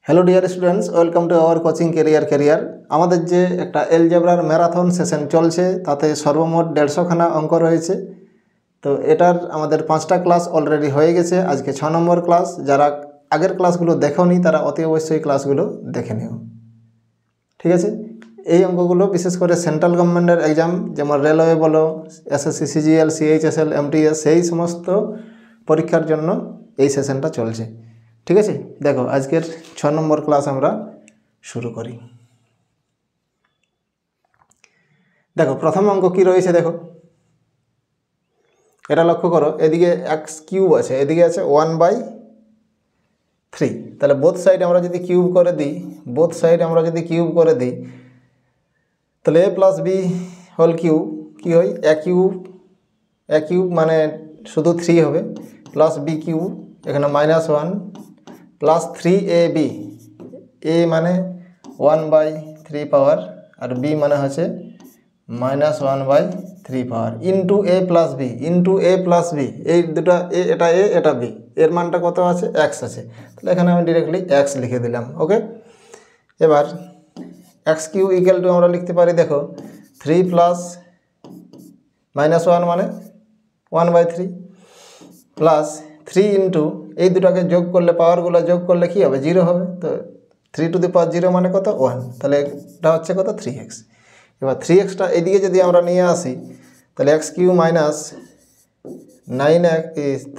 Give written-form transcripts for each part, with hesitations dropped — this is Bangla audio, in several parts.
Hello dear students, welcome to our coaching career. আমাদের যে একটা এলজেব্রার ম্যারাথন সেশন চলছে, তাতে সর্বমোট 150খানা অঙ্ক রয়েছে। তো এটার আমাদের 5টা ক্লাস অলরেডি হয়ে গেছে। আজকে 6 নম্বর ক্লাস। যারা আগের ক্লাসগুলো দেখোনি তারা অতি অবশ্যই ক্লাসগুলো দেখে নিও, ঠিক আছে। এই অঙ্কগুলো বিশেষ করে সেন্ট্রাল গভর্নমেন্টের এক্সাম, যেমন রেলওয়ে বলো, এসএসসি সিজিএল, সিএইচএসএল, এমটিএস, সেই সমস্ত পরীক্ষার জন্য এই সেশনটা চলছে, ঠিক আছে। দেখো আজকের 6 নম্বর ক্লাস আমরা শুরু করি। দেখো প্রথম অঙ্ক কি রয়েছে, দেখো এটা লক্ষ্য করো। এদিকে এক্স কিউব আছে, এদিকে আছে 1/3। তাহলে বোথ সাইড আমরা যদি কিউব করে দিই, তাহলে এ প্লাস বি হোল কিউব কী হয়, এ কিউব মানে শুধু 3 হবে, প্লাস বি কিউব এখানে -1 প্লাস 3ab, এ মানে 1/3 পাওয়ার আর বি মানে হচ্ছে -1/3 পাওয়ার ইন্টু এ প্লাস বি। এই দুটা এটা এ এটা বি, এর মানটা কত আছে, এক্স আছে। তাহলে এখানে আমি ডিরেক্টলি এক্স লিখে দিলাম, ওকে। এবার এক্স কিউ ইকুয়াল টু আমরা লিখতে পারি, দেখো 3 প্লাস -1 মানে 1/3 প্লাস 3 ইন্টু এই দুটাকে যোগ করলে, পাওয়ারগুলো যোগ করলে কী হবে, 0 হবে। তো 3 টু দি পাওয়ার 0 মানে কত, 1। তাহলে এটা হচ্ছে কত, 3x। এবার 3xটা এদিকে যদি আমরা নিয়ে আসি, তাহলে X Q minus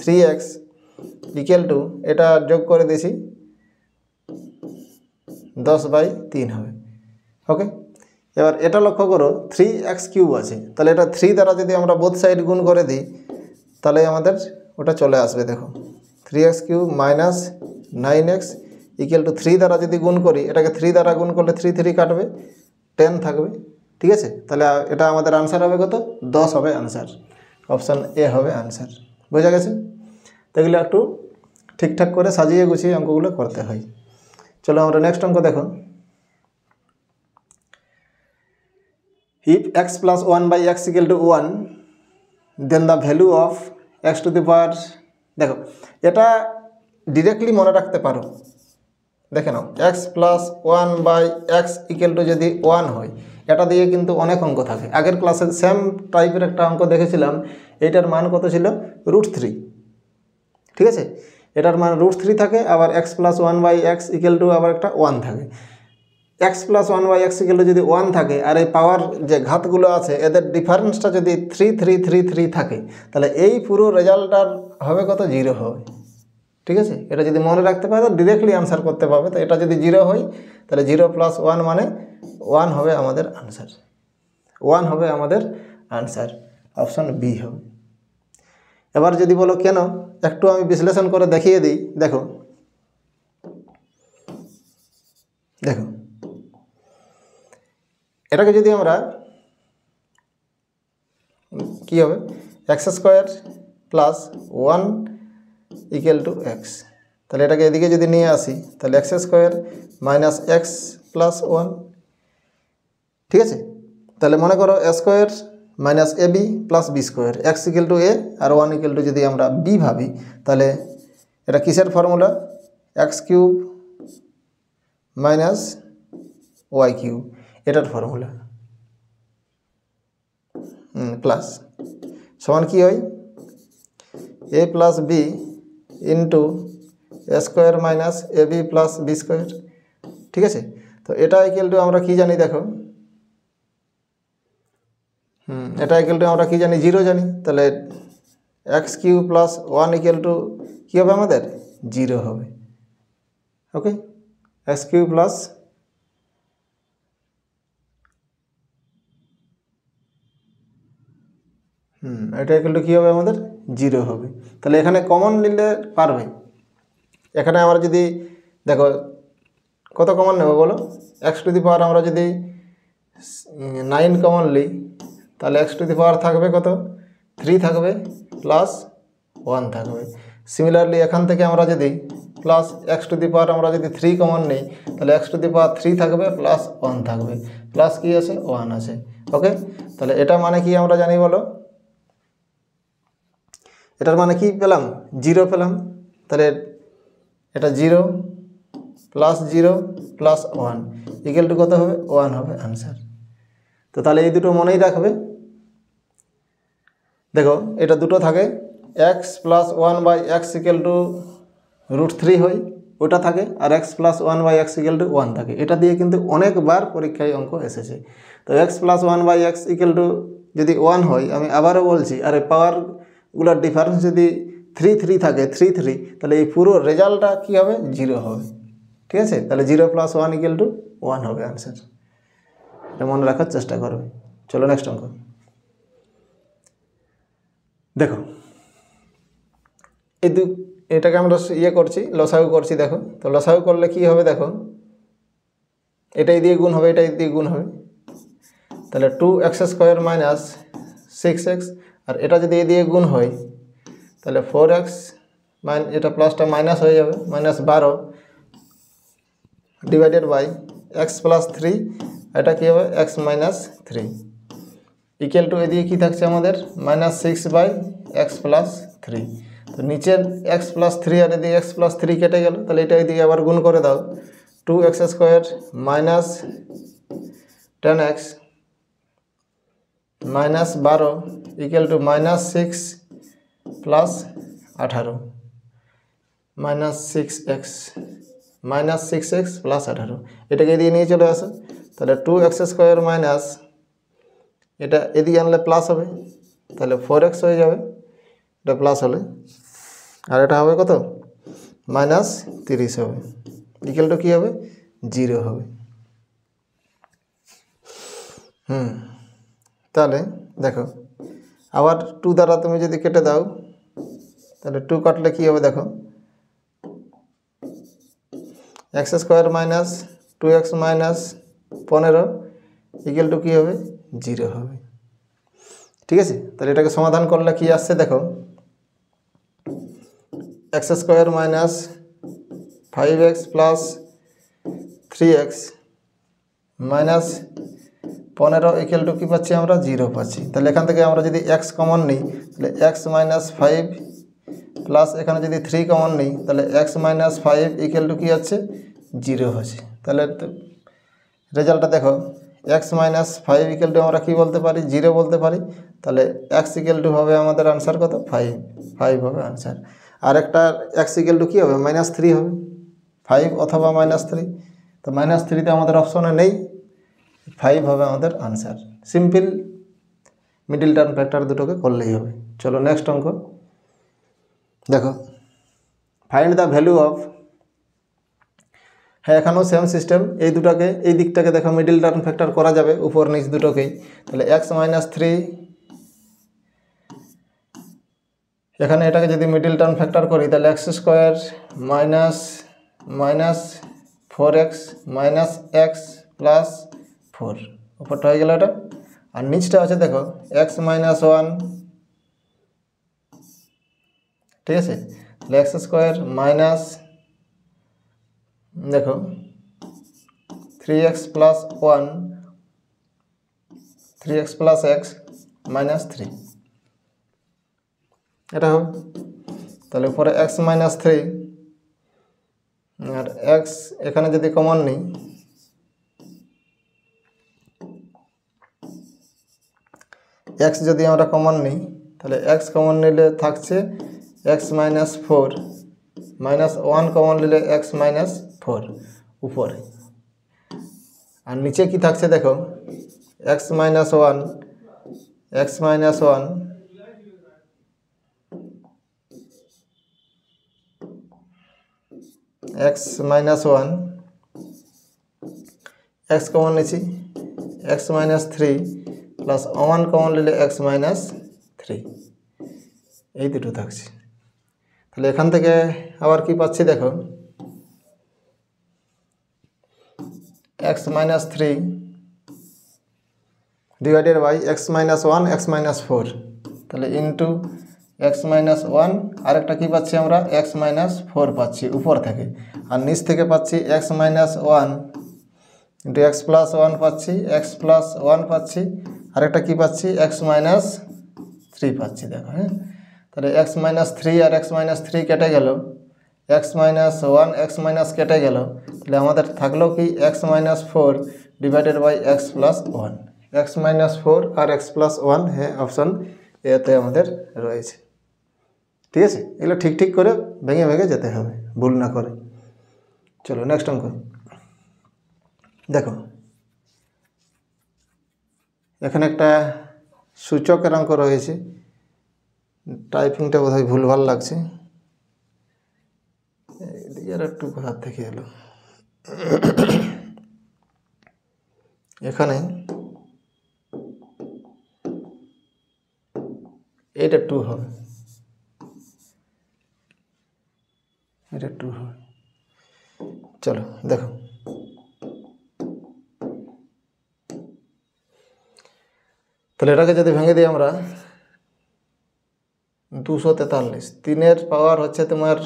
3x equal to, এটা যোগ করে দিয়েছি 10/3 হবে, ওকে। এবার এটা লক্ষ্য করো, 3x কিউব আছে, তাহলে এটা 3 দ্বারা যদি আমরা বোথ সাইড গুণ করে দিই, তাহলে আমাদের ওটা চলে আসবে। দেখো 3x cube minus 9x equal to 3 দ্বারা যদি গুণ করি, এটাকে 3 দ্বারা গুণ করলে 3 কাটবে, 10 থাকবে, ঠিক আছে। তাহলে এটা আমাদের আনসার হবে কত, 10 হবে আনসার। অপশান এ হবে আনসার। বোঝা গেছে? তো এগুলো একটু ঠিকঠাক করে সাজিয়ে গুছিয়ে অঙ্কগুলো করতে হয়। চলো আমরা নেক্সট অঙ্ক দেখো। If x plus 1/x equal to 1, then the value of x to the power, দেখো এটা ডিরেক্টলি মনে রাখতে পারো। দেখে নাও, x plus 1/x equal to যদি 1 হয়, এটা দিয়ে কিন্তু অনেক অঙ্ক থাকে। আগের ক্লাসে সেম টাইপের একটা অঙ্ক দেখেছিলাম, এইটার মান কত ছিল, √3, ঠিক আছে। এটার মান √3 থাকে, আবার x plus 1/x equal to আবার একটা 1 থাকে। x plus 1/x equal to যদি 1 থাকে, আর এই পাওয়ার যে ঘাতগুলো আছে এদের ডিফারেন্সটা যদি 3 থাকে, তাহলে এই পুরো রেজাল্টটার হবে কত, 0 হবে, ঠিক আছে। এটা যদি মনে রাখতে পারো ডিরেক্টলি আনসার করতে পারবে। তো এটা যদি 0 হয়, তাহলে 0 প্লাস 1 মানে 1 হবে আমাদের আনসার। 1 হবে আমাদের আনসার, অপশন বি হবে। এবার যদি বলো কেন, একটু আমি বিশ্লেষণ করে দেখিয়ে দিই। দেখো দেখো এটাকে যদি আমরা, কি হবে, x² plus 1 equal two x. তাহলে এটাকে এদিকে যদি নিয়ে আসি, তাহলে x² মাইনাস x প্লাস 1, ঠিক আছে। তাহলে মনে করো a² minus ab plus b², x equal to a আর 1 ইকুয়াল টু যদি আমরা b ভাবি, তাহলে এটা কিসের ফর্মুলা, x³ মাইনাস y³ এটার ফর্মুলা, প্লাস সমান কি হয়, a plus b into a² minus ab plus b², ঠিক আছে। তো এটা ইকুয়াল টু আমরা কি জানি, দেখো এটা ইকুয়াল টু আমরা কি জানি, 0 জানি। তাহলে x³ প্লাস 1 ইকুয়াল টু কী হবে আমাদের, 0 হবে, ওকে। x³ প্লাস এটা ইকুয়াল টু কী হবে আমাদের, 0 হবে। তাহলে এখানে কমন নিলে পারবে। এখানে আমরা যদি দেখো কত কমন নেব বলো, x টু দি পাওয়ার আমরা যদি 9 কমন নিই, তাহলে x টু দি পাওয়ার থাকবে কত, 3 থাকবে প্লাস 1 থাকবে। সিমিলারলি এখান থেকে আমরা যদি প্লাস x টু দি পাওয়ার আমরা যদি 3 কমন নিই, তাহলে x টু দি পাওয়ার 3 থাকবে প্লাস 1 থাকবে, প্লাস কি আছে, 1 আছে, ওকে। তাহলে এটা মানে কি আমরা জানি বলো, এটার মানে কি পেলাম, 0 পেলাম। তাহলে এটা 0 প্লাস 0 প্লাস 1 ইকুয়াল টু কত হবে 1 হবে আনসার। তো তাহলে এই দুটো মনেই রাখবে। দেখো এটা দুটো থাকে, x plus 1/x equal to √3 হয় ওটা থাকে, আর x plus 1/x equal to 1 থাকে। এটা দিয়ে কিন্তু অনেকবার পরীক্ষায় অঙ্ক এসেছে। তো x plus 1/x equal to যদি 1 হয়, আমি আবারও বলছি, আর এই পাওয়ারগুলোর ডিফারেন্স যদি 3 3 থাকে 3 3, তাহলে এই পুরো রেজাল্টটা কী হবে 0 হবে। ঠিক আছে, তাহলে 0 প্লাস 1 ইকুয়াল টু 1 হবে আনসার। এটা মনে রাখার চেষ্টা করবে। চলো নেক্সট অঙ্ক দেখো। এটাকে আমরা করছি, লসাগু করছি। দেখো তো লসাগু করলে কি হবে, দেখো এটাই দিয়ে গুণ হবে, এটাই দিয়ে গুণ হবে, তাহলে 2x² মাইনাস 6x, আর এটা যদি এ দিয়ে গুণ হয় তাহলে 4x, এটা প্লাসটা মাইনাস হয়ে যাবে, -12 ডিভাইডেড বাই x প্লাস 3, এটা কী হবে x মাইনাস 3 ইকুয়াল টু এদিকে কী থাকছে আমাদের -6/x প্লাস 3। তো নিচের x প্লাস 3 আর এদিকে x প্লাস 3 কেটে গেল, তাহলে এটা এদিকে আবার গুণ করে দাও, 2x² minus 10x -12 equal to -6 plus 18 -6x plus 18, এটাকে এদিকে নিয়ে চলে আসো, তাহলে 2x² মাইনাস, এটা এদিকে আনলে প্লাস হবে, তাহলে 4x হয়ে যাবে, এটা প্লাস হলে, আর এটা হবে কত -30 হবে, ইকুয়াল টু কী হবে 0 হবে। তাহলে দেখো আবার 2 দ্বারা তুমি যদি কেটে দাও, তাহলে 2 কাটলে কী হবে, দেখো x² minus 2x minus 15 equal to কী হবে 0 হবে। ঠিক আছে, তাহলে এটাকে সমাধান করলে কি আসছে, দেখো x² minus 5x plus 3x minus 15 equal to কী পাচ্ছি আমরা 0 পাচ্ছি। তাহলে এখান থেকে আমরা যদি x কমন নিই, তাহলে x মাইনাস 5 প্লাস এখানে যদি 3 কমন নিই, তাহলে x মাইনাস 5 ইকুয়াল টু কী আছে 0 হচ্ছে। তাহলে রেজাল্টটা দেখো x মাইনাস 5 ইকুয়াল টু আমরা কী বলতে পারি 0 বলতে পারি, তাহলে x ইকুয়াল টু হবে আমাদের আনসার কত 5 হবে আনসার। আর একটা x ইকুয়াল টু কী হবে -3 হবে, 5 অথবা -3, তো -3 তো আমাদের অপশনে নেই, 5 হবে আমাদের answer. Simple middle term factor দুটোকে করলেই হবে। চলো নেক্সট অঙ্ক দেখো, ফাইন্ড দ্য ভ্যালু অফ, হ্যাঁ এখানেও সেম সিস্টেম, এই দুটাকে এই দিকটাকে দেখো মিডিল টার্ম ফ্যাক্টর করা যাবে উপর নিচ দুটোকেই। তাহলে x মাইনাস 3, এখানে এটাকে যদি মিডিল টার্ম ফ্যাক্টর করি, তাহলে x² minus 4x minus x plus 4 উপরটা হয়ে গেল এটা, আর নিচটা আছে দেখো x মাইনাস 1, ঠিক আছে, তাহলে x² মাইনাস দেখো 3x plus 1 3x plus x minus 3, এটা হবে। তাহলে উপরে x মাইনাস 3 আর x এখানে যদি কমন নিই, x যদি আমরা কমন নিই, তাহলে x কমন নিলে থাকছে x মাইনাস 4 মাইনাস 1 কমন নিলে x মাইনাস 4 উপরে, আর নিচে কি থাকছে দেখো x minus 1 x minus 1 x minus 1 x common নিচ্ছি x মাইনাস 3 প্লাস 1 কমন নিলে x মাইনাস 3, এই দুটো থাকছে। তাহলে এখান থেকে আবার কি পাচ্ছি দেখো x minus 3 divided by x minus 1 x minus 4, তাহলে ইন্টু x মাইনাস 1, আরেকটা কী পাচ্ছি আমরা x মাইনাস 4 পাচ্ছি উপর থেকে, আর নিচ থেকে পাচ্ছি x minus 1 into x plus 1 পাচ্ছি, x প্লাস 1 পাচ্ছি, আরেকটা কী পাচ্ছি x মাইনাস 3 পাচ্ছি দেখো। হ্যাঁ, তাহলে x মাইনাস 3 আর x মাইনাস 3 কেটে গেল, x মাইনাস 1 x মাইনাস কেটে গেল, তাহলে আমাদের থাকলো কি X minus 4 divided by X plus 1, X minus 4 আর এক্স প্লাস 1 হ্যাঁ অপশান এতে আমাদের রয়েছে। ঠিক আছে, এগুলো ঠিক ঠিক করে ভেঙে ভেঙে যেতে হবে, ভুল না করে। চলো নেক্সট অঙ্ক দেখো। এখানে একটা সূচকের অঙ্ক রয়েছে, টাইপিংটা বোধহয় ভুলভাল লাগছে, এদিকে আর একটু হাত থেকে এলো। এখানে এটা 2 হবে, এটা 2 হবে। চলো দেখো, তাহলে এটাকে যদি ভেঙে দিই আমরা 243, 3-এর পাওয়ার হচ্ছে তোমার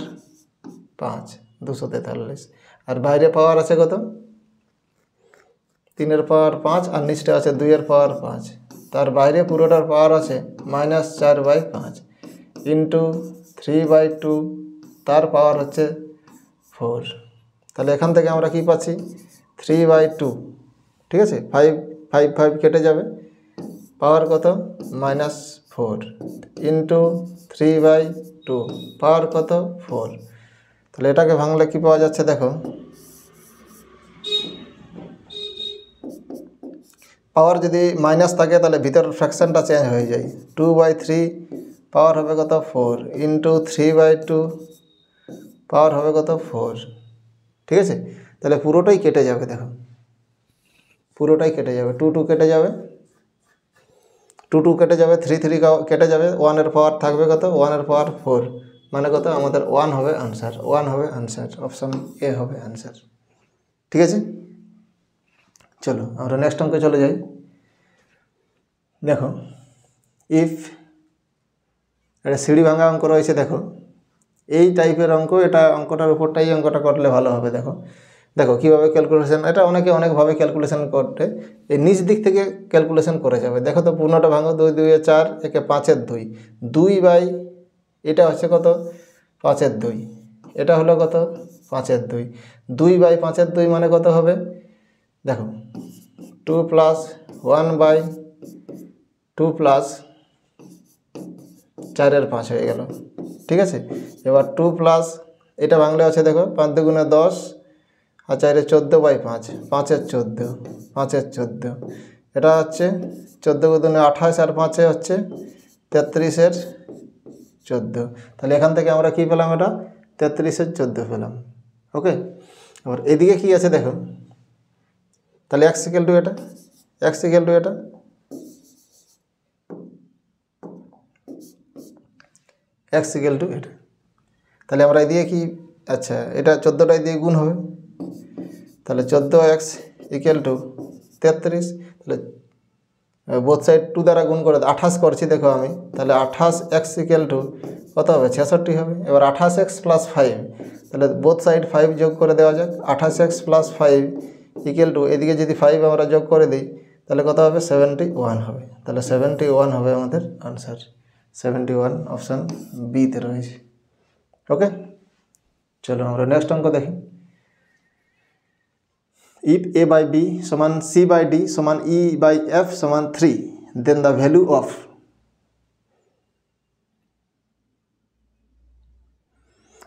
5, 243, আর বাইরে পাওয়ার আছে কত, 3-এর পাওয়ার 5 আর নিচটা আছে 2-এর পাওয়ার 5, তার বাইরে পুরোটার পাওয়ার আছে -4/5 ইন্টু 3/2, তার পাওয়ার হচ্ছে 4। তাহলে এখান থেকে আমরা কি পাচ্ছি 3/2, ঠিক আছে, 5 কেটে যাবে, পাওয়ার কত -4 ইন্টু 3/2, পাওয়ার কত 4। তাহলে এটাকে ভাঙলে কি পাওয়া যাচ্ছে দেখো, পাওয়ার যদি মাইনাস থাকে তাহলে ভিতরের ফ্র্যাকশনটা চেঞ্জ হয়ে যায়, 2/3 পাওয়ার হবে কত 4 ইন্টু 3/2 পাওয়ার হবে কত 4। ঠিক আছে, তাহলে পুরোটাই কেটে যাবে, দেখো পুরোটাই কেটে যাবে, 2 কেটে যাবে, 2 কেটে যাবে, 3 কেটে যাবে, 1-এর পাওয়ার থাকবে কত 1-এর পাওয়ার 4, মানে কত আমাদের 1 হবে আনসার, 1 হবে আনসার, অপশান এ হবে আনসার। ঠিক আছে, চলো আমরা নেক্সট অঙ্কে চলে যাই। দেখো ইফ, এটা সিঁড়ি ভাঙা অঙ্ক রয়েছে, দেখো এই টাইপের অঙ্ক, এটা অঙ্কটার উপরটাই অঙ্কটা করলে ভালো হবে। দেখো দেখো কীভাবে ক্যালকুলেশন, এটা অনেকে অনেকভাবে ক্যালকুলেশন করতে, এই নিচ দিক থেকে ক্যালকুলেশন করে যাবে। দেখো তো পূর্ণটা ভাঙো, 2 2 4, একে 5-এর 2, 2 বাই এটা হচ্ছে কত 5-এর 2, এটা হলো কত 5-এর 2, 2 বাই 5-এর 2 মানে কত হবে দেখো 2 প্লাস 1/2 প্লাস 4-এর 5 হয়ে গেল। ঠিক আছে, এবার 2 প্লাস এটা বাংলা আছে দেখো 5 2 10 আর 4-এ 14/5, 5-এর 14, 5-এর 14, এটা হচ্ছে 14 2 28 আর 5-এ হচ্ছে 33-এর 14। তাহলে এখান থেকে আমরা কি পেলাম, এটা 33-এর 14 পেলাম। ওকে, আবার এদিকে কি আছে দেখো, তাহলে x = এটা, x = এটা, x = এটা। তাহলে আমরা এদিকে কি, আচ্ছা এটা 14টাই দিয়ে গুণ হবে, তাহলে 14x = 33, তাহলে বোথ সাইড 2 দ্বারা গুণ করে 28 করছি দেখো আমি, তাহলে 28x = কত হবে 66 হবে। এবার 28x + 5, তাহলে বোথ সাইড 5 যোগ করে দেওয়া যাক, 28x + 5 = এদিকে যদি 5 আমরা যোগ করে দিই তাহলে কত হবে 71 হবে। তাহলে 71 হবে আমাদের আনসার, 71 অপশান বিতে রয়েছে। ওকে, চলো আমরা নেক্সট অঙ্ক দেখি। If a/b = c/d = e/f = 3, then the value of,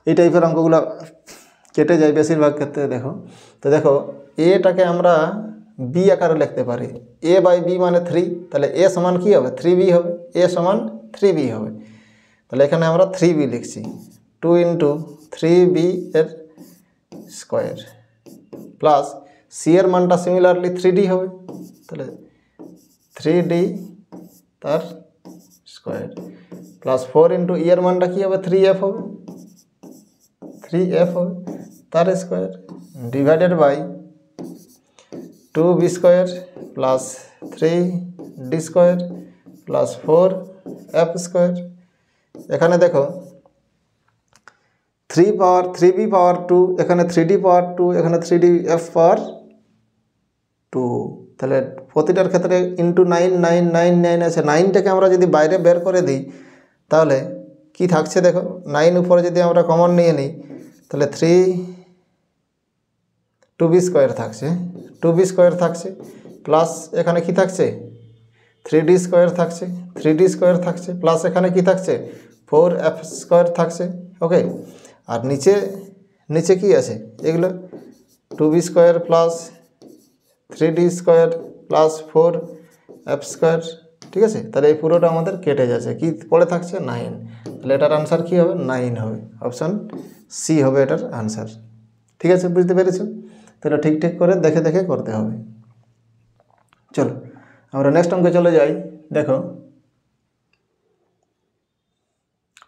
এই টাইপের অঙ্কগুলো কেটে যায় বেশিরভাগ ক্ষেত্রে। দেখো তো দেখো এটাকে আমরা বি আকারে লিখতে পারি, a/b মানে 3, তাহলে a সমান কী হবে 3b হবে, a সমান 3b হবে। তাহলে এখানে আমরা 3b লিখছি, 2 × 3b এর স্কোয়ার প্লাস সি এর মানটা সিমিলারলি 3d হবে, তাহলে 3d তার স্কোয়ার প্লাস 4 × e এর মানটা কী হবে 3f হবে, 3f হবে তার square divided by 2b² plus 3d² plus 4f²। এখানে দেখো 3b পাওয়ার 2, এখানে 3d পাওয়ার 2, এখানে 3df পাওয়ার 2, তাহলে প্রতিটার ক্ষেত্রে ইন্টু 9 9 9 9 আছে। 9টাকে আমরা যদি বাইরে বের করে দিই তাহলে কি থাকছে দেখো, 9 উপরে যদি আমরা কমন নিয়ে নিই তাহলে 3 2b স্কোয়ার থাকছে, 2b স্কোয়ার থাকছে, প্লাস এখানে কি থাকছে 3d স্কোয়ার থাকছে, 3d স্কোয়ার থাকছে, প্লাস এখানে কি থাকছে 4f স্কোয়ার থাকছে। ওকে, আর নিচে নিচে কি আছে এগুলো 2b square plus 3d square plus 4f square. ঠিক আছে, তাহলে এই পুরোটা আমাদের কেটে যাচ্ছে, কি পড়ে থাকছে 9। তাহলে এটার আনসার কি হবে 9 হবে, অপশান সি হবে এটার আনসার। ঠিক আছে, বুঝতে পেরেছো? তাহলে ঠিক ঠিক করে দেখে দেখে করতে হবে। চলো আমরা নেক্সট অঙ্কে চলে যাই। দেখো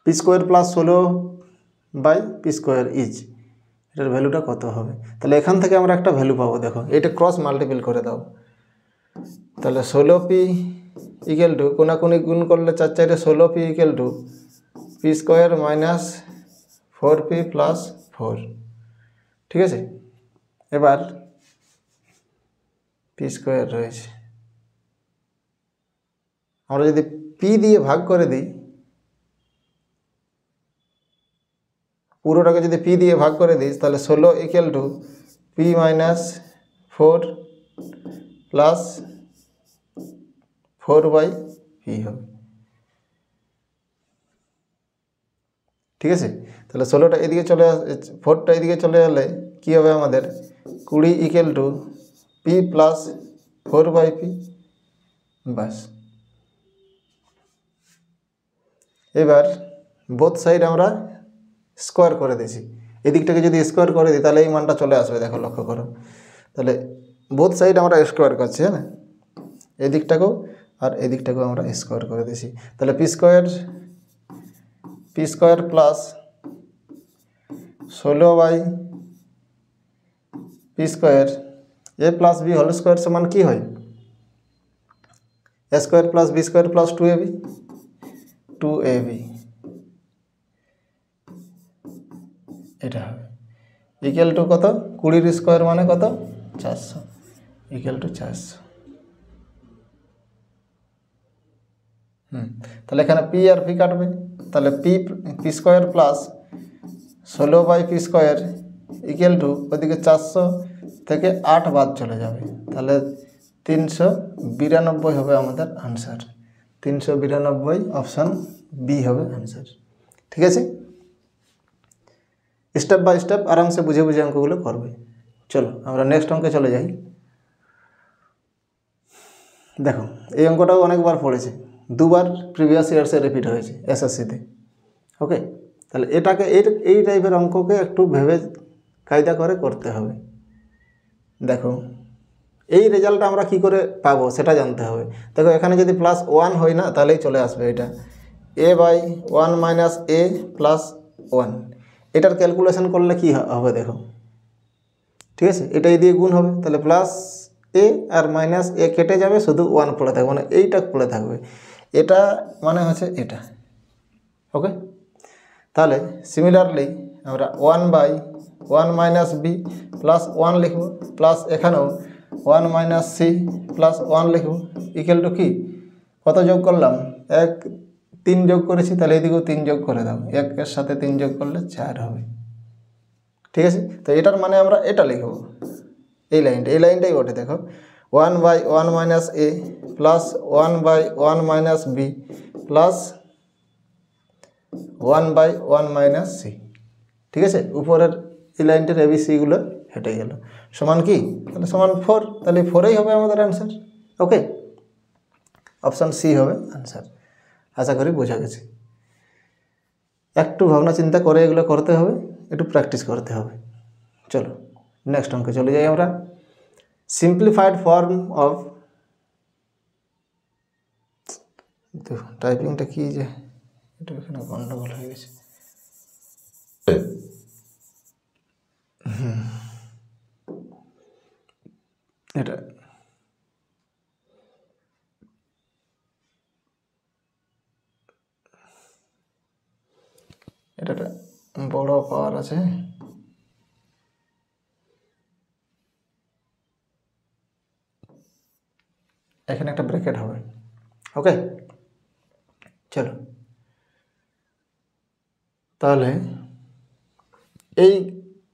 পি স্কোয়ার প্লাস 16/পি স্কোয়ার ইজ, এটার ভ্যালুটা কত হবে? তাহলে এখান থেকে আমরা একটা ভ্যালু পাবো। দেখো এটা ক্রস মাল্টিপল করে দাও, তাহলে 16p ইকুয়াল টু কোনাকুনি গুণ করলে 4 4 16p equal to P square minus 4p plus 4। ঠিক আছে, এবার পি স্কোয়ার রয়েছে, আমরা যদি পি দিয়ে ভাগ করে দিই, পুরোটাকে যদি পি দিয়ে ভাগ করে দিই, তাহলে 16 equal to P minus 4 plus 4/পি হবে। ঠিক আছে, তাহলে 16টা এদিকে চলে 4টা এদিকে চলে গেলে কী হবে আমাদের 20 ইকুয়াল টু পি প্লাস 4/পি, বাস। এবার বোথ সাইড আমরা স্কোয়ার করে দিয়েছি, এদিকটাকে যদি স্কোয়ার করে দিই তাহলে এই মানটা চলে আসবে। দেখো লক্ষ্য করো, তাহলে বোথ সাইড আমরা স্কোয়ার করছি, হ্যাঁ না, এদিকটাকেও আর এদিকটাকেও আমরা স্কোয়ার করে দিয়েছি। তাহলে পি স্কোয়ার প্লাস 16/পি square A plus B whole square সমান কী হয় A square plus B square plus 2ab এটা হবে ইকুয়াল টু কত 20 স্কোয়ার মানে কত 400 ইকুয়াল টু 400। তাহলে এখানে পি আর পি কাটবে, তাহলে পি স্কোয়ার প্লাস 16/পি স্কোয়ার ইকুয়াল টু ওইদিকে 400 থেকে 8 বাদ চলে যাবে, তাহলে 392 হবে আমাদের আনসার। 392 অপশান বি হবে আনসার। ঠিক আছে, স্টেপ বাই স্টেপ আরামসে বুঝে বুঝে অঙ্কগুলো করবে। চলো আমরা নেক্সট অঙ্কে চলে যাই। দেখো এই অঙ্কটাও অনেকবার পড়েছে, দুবার প্রিভিয়াস ইয়ার্সে রিপিট হয়েছে এসএসসিতে। ওকে, তাহলে এটাকে এই টাইপের অঙ্ককে একটু ভেবে কায়দা করে করতে হবে। দেখো এই রেজাল্টটা আমরা কি করে পাবো সেটা জানতে হবে। দেখো এখানে যদি +1 হয় না তাহলেই চলে আসবে এটা a/1 মাইনাস a প্লাস 1। এটার ক্যালকুলেশন করলে কি হবে দেখো, ঠিক আছে, এটাই দিয়ে গুণ হবে, তাহলে প্লাস এ আর মাইনাস এ কেটে যাবে, শুধু 1 পড়ে থাকবে, মানে এইটা পড়ে থাকবে, এটা মানে হচ্ছে এটা। ওকে, তাহলে সিমিলারলি আমরা 1/1 মাইনাস বি প্লাস 1 লিখব, প্লাস এখানেও 1 মাইনাস সি প্লাস 1 লিখব ইকুয়াল টু কি কত যোগ করলাম 3 যোগ করেছি, তাহলে এদিকেও 3 যোগ করে দাও, 1 এর সাথে 3 যোগ করলে 4 হবে। ঠিক আছে, তো এটার মানে আমরা এটা লিখব, এই লাইনটাই ওঠে। দেখো 1/1 minus A plus 1/1 minus B plus 1/1 minus C. ঠিক আছে, উপরের এই লাইনটার এবিসিগুলো হেঁটে গেল, সমান কি, তাহলে সমান 4, তাহলে 4ই হবে আমাদের অ্যান্সার। ওকে, অপশান সি হবে অ্যান্সার। আশা করি বোঝা গেছে। একটু ভাবনা চিন্তা করে এগুলো করতে হবে, একটু প্র্যাকটিস করতে হবে। চলো নেক্সট অঙ্কে চলে যাই আমরা। সিম্পলিফাইড ফর্ম অফ, টাইপিংটা কি যে এটা এখানে গন্ডগোল হয়ে গেছে। এটা এটা বড় পাওয়ার আছে, এখানে একটা ব্র্যাকেট হবে। ওকে, চলো তাহলে এই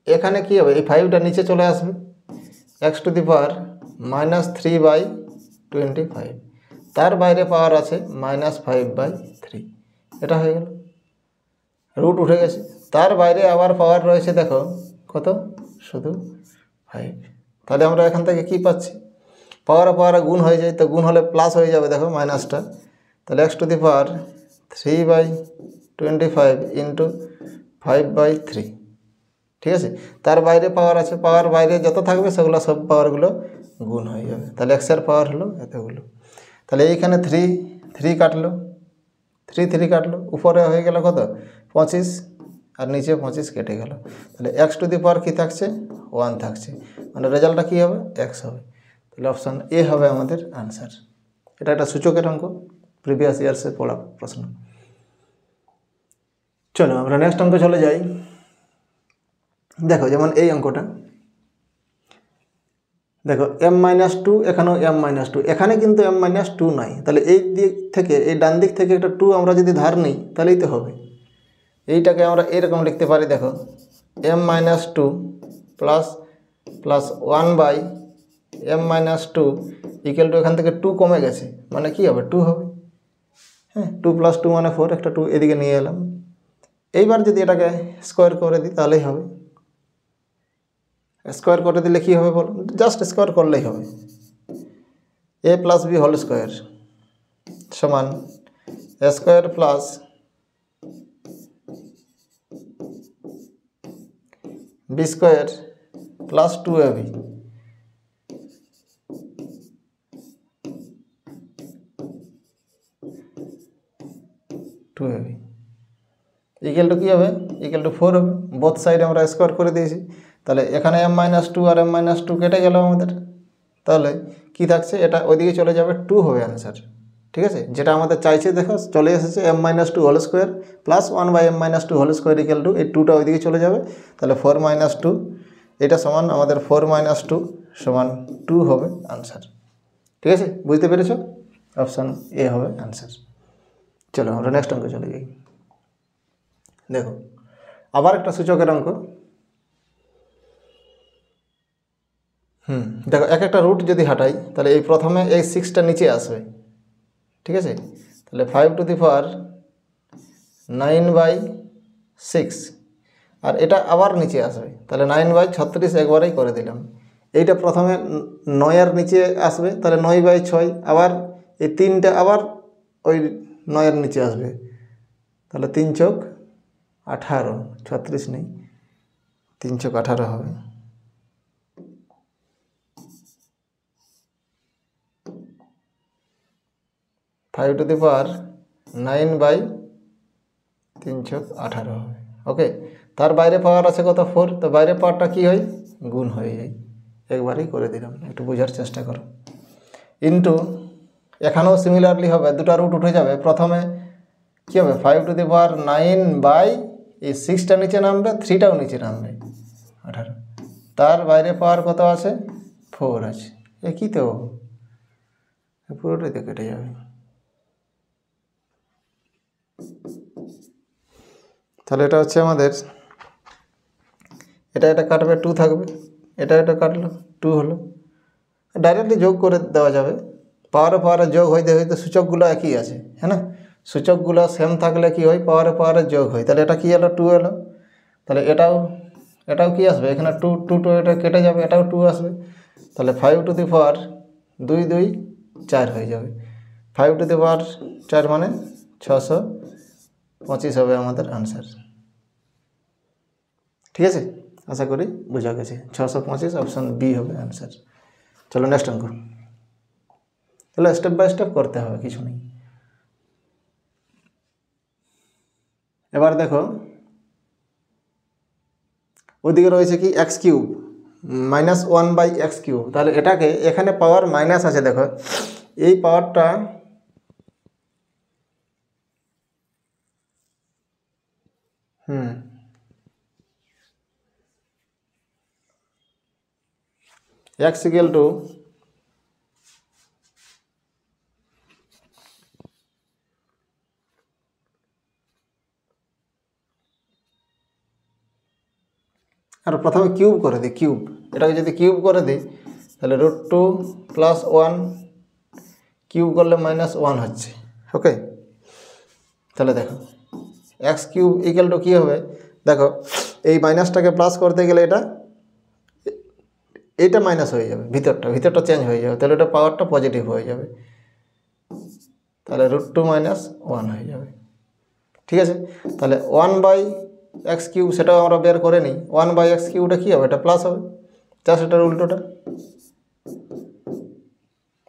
এখানে কি হবে, এই 5টা নিচে চলে আসবে, এক্স টু দি পাওয়ার -3/25, তার বাইরে পাওয়ার আছে -5/3, এটা হয়ে গেল। রুট উঠে গেছে, তার বাইরে আবার পাওয়ার রয়েছে দেখো কত, শুধু 5। তাহলে আমরা এখান থেকে কি পাচ্ছি, পাওয়ারে পাওয়ারে গুণ হয়ে যায়, তো গুণ হলে প্লাস হয়ে যাবে দেখো মাইনাসটা। তাহলে x to the power 3/25 into 5/3, ঠিক আছে। তার বাইরে পাওয়ার আছে, পাওয়ার বাইরে যত থাকবে সেগুলো সব পাওয়ারগুলো গুণ হয়ে যাবে। তাহলে এক্সের পাওয়ার হলো এতগুলো। তাহলে এইখানে 3 কাটলো, 3 কাটলো, উপরে হয়ে গেল কত 25, আর নিচে 25 কেটে গেল। তাহলে এক্স টু দি পাওয়ার কী থাকছে, 1 থাকছে, মানে রেজাল্টটা কী হবে, এক্স হবে। তাহলে অপশান এ হবে আমাদের আনসার। এটা একটা সূচকের অঙ্ক, প্রিভিয়াস ইয়ার্সে পড়া প্রশ্ন। চলো আমরা নেক্সট অঙ্ক চলে যাই। দেখো যেমন এই অঙ্কটা, দেখো m-2, এখানেও m-2, এখানে কিন্তু m-2 নাই। তাহলে এই দিক থেকে, এই ডান দিক থেকে একটা 2 আমরা যদি ধার নিই তাহলেই তো হবে। এইটাকে আমরা এরকম লিখতে পারি, দেখো m-2 plus 1/m-2 equal to, এখান থেকে 2 কমে গেছে মানে কি হবে, 2 হবে। হ্যাঁ, 2 + 2 মানে 4, একটা 2 এদিকে নিয়ে এলাম। এইবার যদি এটাকে স্কোয়ার করে দিই তাহলেই হবে। স্কোয়ার করে দিলে কী হবে বলো, জাস্ট স্কোয়ার করলেই হবে। a + b হোল স্কোয়ার সমান a square plus b square plus 2ab, 2ab equal to কী হবে, ইকুয়াল টু 4 হবে। বোথ সাইডে আমরা স্কোয়ার করে দিয়েছি। তাহলে এখানে m-2 আর m-2 কেটে গেল আমাদের। তাহলে কি থাকছে, এটা ওইদিকে চলে যাবে, 2 হবে অ্যান্সার। ঠিক আছে, যেটা আমাদের চাইছে দেখো চলে এসেছে, m-2 whole square plus 1/m-2 whole square equal to, এই 2টা ওইদিকে চলে যাবে। তাহলে 4 - 2, এটা সমান আমাদের 4 - 2 সমান 2 হবে আনসার। ঠিক আছে, বুঝতে পেরেছ, অপশান এ হবে আনসার। চলো আমরা নেক্সট অঙ্ক চলে যাই। দেখো আবার একটা সূচকের অঙ্ক। দেখো এক একটা রুট যদি হাঁটাই তাহলে এই প্রথমে এই 6টা নিচে আসবে, ঠিক আছে। তাহলে 5 টু দি পাওয়ার 9/6, আর এটা আবার নিচে আসবে, তাহলে 9/36 একবারেই করে দিলাম। এইটা প্রথমে 9-এর নিচে আসবে, তাহলে 9/6, আবার এই 3টা আবার ওই 9-এর নিচে আসবে, তাহলে 3 × 18, 36 নেই, 3 × 18 হবে। ফাইভ টু দি পাওয়ার 9/3 × 18 হবে। ওকে, তার বাইরে পাওয়ার আছে কত, 4, তো বাইরে পাওয়ারটা কী হয়, গুণ হয়ে যায়। একবারেই করে দিলাম, একটু বোঝার চেষ্টা করো। ইন্টু, এখানেও সিমিলারলি হবে, দুটো রুট উঠে যাবে। প্রথমে কী হবে, 5 টু দি পাওয়ার 9 এই 6টা নিচে নামবে, 3টাও নিচে নামবে, 18। তার বাইরে পাওয়ার কত আছে, 4 আছে। একই তো, পুরোটাই তো কেটে যাবে। তাহলে এটা হচ্ছে আমাদের, এটা কাটবে, 2 থাকবে, এটা কাটলো, 2 হলো। ডাইরেক্টলি যোগ করে দেওয়া যাবে, পাওয়ারে যোগ হইতে হইতে সূচকগুলো একই আছে, হ্যাঁ না, সূচকগুলো সেম থাকলে কি হয়, পাওয়ারে যোগ হয়। তাহলে এটা কি এলো, 2 এলো। তাহলে এটাও কি আসবে, এখানে 2 এটা কেটে যাবে, এটাও 2 আসবে। তাহলে 5 টু দি পাওয়ার 2 2 4 হয়ে যাবে। 5 টু দি পাওয়ার 4 মানে 625 হবে আমাদের আনসার। ঠিক আছে, আশা করি বোঝা গেছে। 625 অপশান বি হবে আনসার। চলো নেক্সট অঙ্ক। তাহলে স্টেপ বাই স্টেপ করতে হবে, কিছু নেই। এবার দেখো ওদিকে রয়েছে কি, x³ -1/x³। তাহলে এটাকে, এখানে পাওয়ার মাইনাস আছে, দেখো এই পাওয়ারটা x ইকুয়াল টু আর প্রথমে কিউব করে দিই, কিউব, এটাকে যদি কিউব করে দিই তাহলে √2 + 1 কিউব করলে -1 হচ্ছে। ওকে, তাহলে দেখো x³ = কী হবে, দেখো এই মাইনাসটাকে প্লাস করতে গেলে এটা মাইনাস হয়ে যাবে, ভিতরটা চেঞ্জ হয়ে যাবে, তাহলে এটা পাওয়ারটা পজিটিভ হয়ে যাবে, তাহলে √2 - 1 হয়ে যাবে। ঠিক আছে, তাহলে 1/x³ সেটাও আমরা বের করে নিই। 1/x³ কী হবে, এটা প্লাস হবে, জাস্ট এটার উল্টোটা।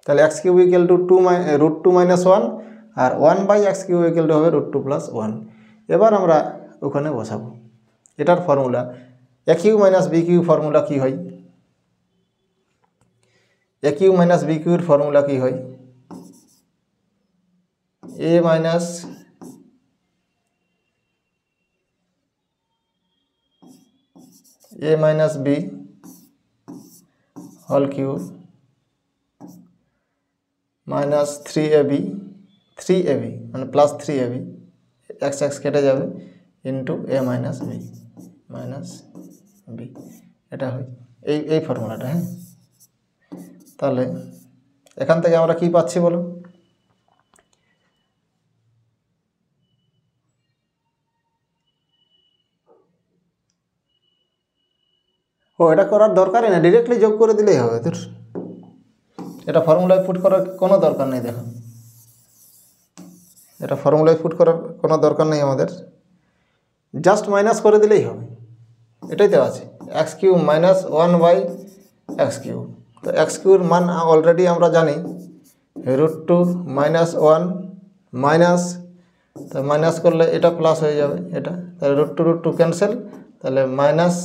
তাহলে x³ = √2 - 1 আর 1/x³ হবে √2 + 1। এবার আমরা ওখানে বসাবো এটার ফর্মুলা। a³ - b³ ফর্মুলা কী হয়, a³ - b³ এর ফর্মুলা কী হয়, a - b whole cube -3ab মানে +3ab, x কেটে যাবে, ইন্টু a - b এটা হয় এই ফর্মুলাটা। হ্যাঁ, তাহলে এখান থেকে আমরা কি পাচ্ছি বলো, এটা করার দরকারই না, ডিরেক্টলি যোগ করে দিলেই হবে। তোর এটা ফর্মুলায় পুট করার কোনো দরকার নেই। দেখো এটা ফর্মুলায় পুট করার কোনো দরকার নেই আমাদের, জাস্ট মাইনাস করে দিলেই হবে। এটাই তো আছে x³ - 1/x³। তো x³ এর মান অলরেডি আমরা জানি, √2 - 1 মাইনাস, তো মাইনাস করলে এটা প্লাস হয়ে যাবে, এটা তাহলে √2 ক্যান্সেল, তাহলে মাইনাস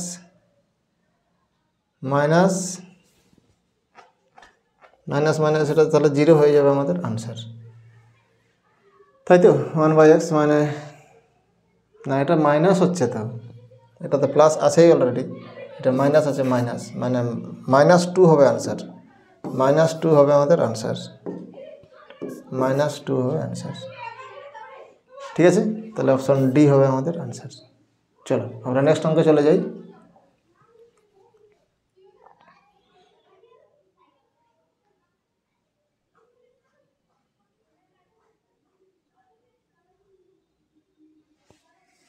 এটা তাহলে 0 হয়ে যাবে আমাদের আনসার, তাই তো। 1/x মানে না, এটা মাইনাস হচ্ছে, তো এটা তো প্লাস আছেই অলরেডি, এটা মাইনাস আছে, মানে -2 হবে আনসার, -2 হবে আমাদের আনসার, -2 হবে আনসার। ঠিক আছে, তাহলে অপশন ডি হবে আমাদের আনসার। চলো আমরা নেক্সট অঙ্কে চলে যাই।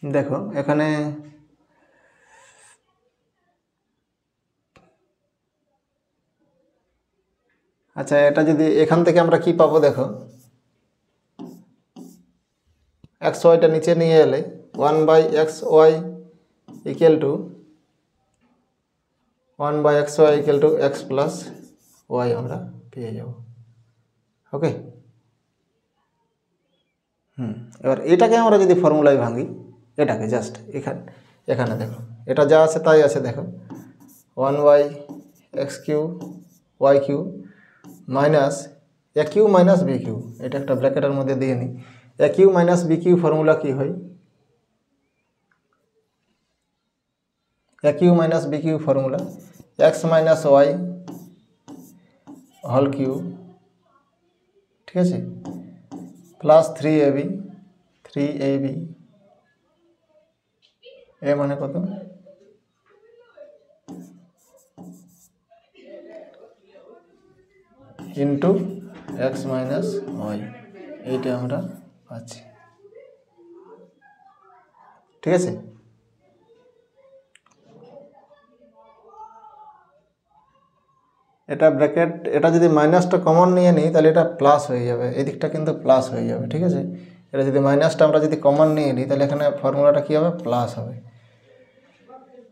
দেখো এখানে আচ্ছা, এটা যদি এখান থেকে আমরা কি পাবো, দেখো xyটা নিচে নিয়ে এলে 1/xy = 1/xy = x + y আমরা পেয়ে যাব। ওকে, এবার এটাকে আমরা যদি ফর্মুলায় ভাঙি, এটাকে জাস্ট এখানে দেখো এটা যা আছে তাই আছে। দেখো 1/x³ y³ minus a³ - b³, এটা একটা ব্র্যাকেটের মধ্যে দিয়ে নিই। a³ - b³ ফর্মুলা কি হয়, a³ - b³ formula x - y whole cube, ঠিক আছে, প্লাস 3ab এ মানে কত, ইন্টু x - y, এইটা আমরা পাচ্ছি। ঠিক আছে, এটা ব্র্যাকেট, এটা যদি মাইনাসটা কমন নিয়ে নিই তাহলে এটা প্লাস হয়ে যাবে, এই দিকটা কিন্তু প্লাস হয়ে যাবে। ঠিক আছে, এটা যদি মাইনাসটা আমরা যদি কমন নিয়ে নিই তাহলে এখানে ফর্মুলাটা কী হবে, প্লাস হবে।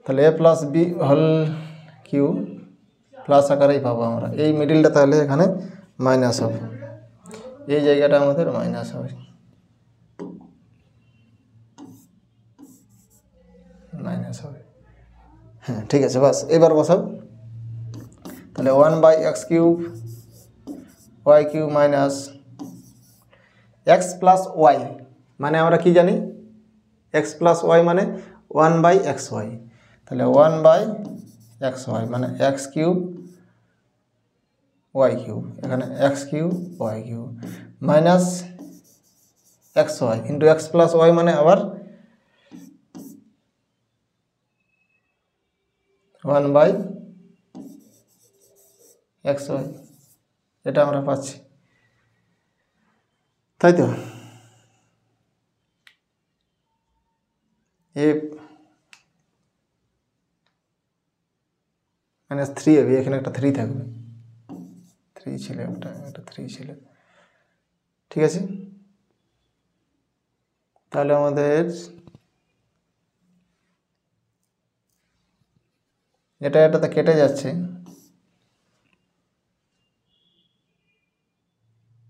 তাহলে a + b whole cube plus আকারেই পাবো আমরা, এই মিডিলটা তাহলে এখানে মাইনাস হবে, এই জায়গাটা আমাদের মাইনাস হবে, হ্যাঁ ঠিক আছে, বাস এবার বসাও। তাহলে 1/x³ y³ minus x + y মানে আমরা কি জানি, x + y মানে 1/xy, তাহলে 1/xy মানে x³ y³ এখানে x³ y³ minus xy into x + y মানে আবার 1/xy এক্স ওয়াই, এটা আমরা পাচ্ছি, তাই তো। এ -3ab, এখানে একটা 3 থাকবে, 3 ছিল একটা 3 ছিল, ঠিক আছে। তাহলে আমাদের এটাতে কেটে যাচ্ছে।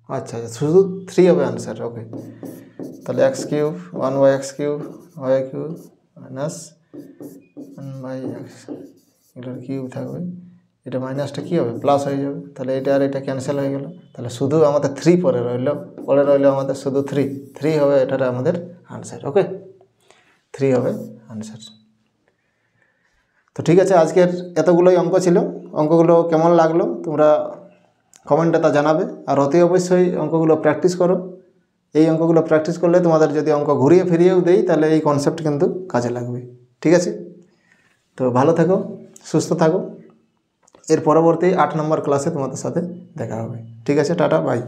আচ্ছা শুধু 3 হবে আনসার, ওকে। তাহলে x cube 1/x cube y cube minus 1/x, এটার কিউব থাকবে, এটা মাইনাসটা কী হবে, প্লাস হয়ে যাবে। তাহলে এটা আর এটা ক্যান্সেল হয়ে গেল। তাহলে শুধু আমাদের 3 পরে রইল আমাদের শুধু 3 হবে এটার আমাদের আনসার, ওকে। 3 হবে আনসার। তো ঠিক আছে, আজকের এতগুলোই অঙ্ক ছিল। অঙ্কগুলো কেমন লাগলো তোমরা কমেন্টে তা জানাবে, আর অতি অবশ্যই অঙ্কগুলো প্র্যাকটিস করো। এই অঙ্কগুলো প্র্যাকটিস করলে তোমাদের যদি অঙ্ক ঘুরিয়ে ফিরিয়েও দেই তাহলে এই কনসেপ্ট কিন্তু কাজে লাগবে, ঠিক আছে। তো ভালো থাকো, সুস্থ থাকো। এর পরবর্তী 8 নম্বর ক্লাসে তোমাদের সাথে দেখা হবে, ঠিক আছে। Tata, by.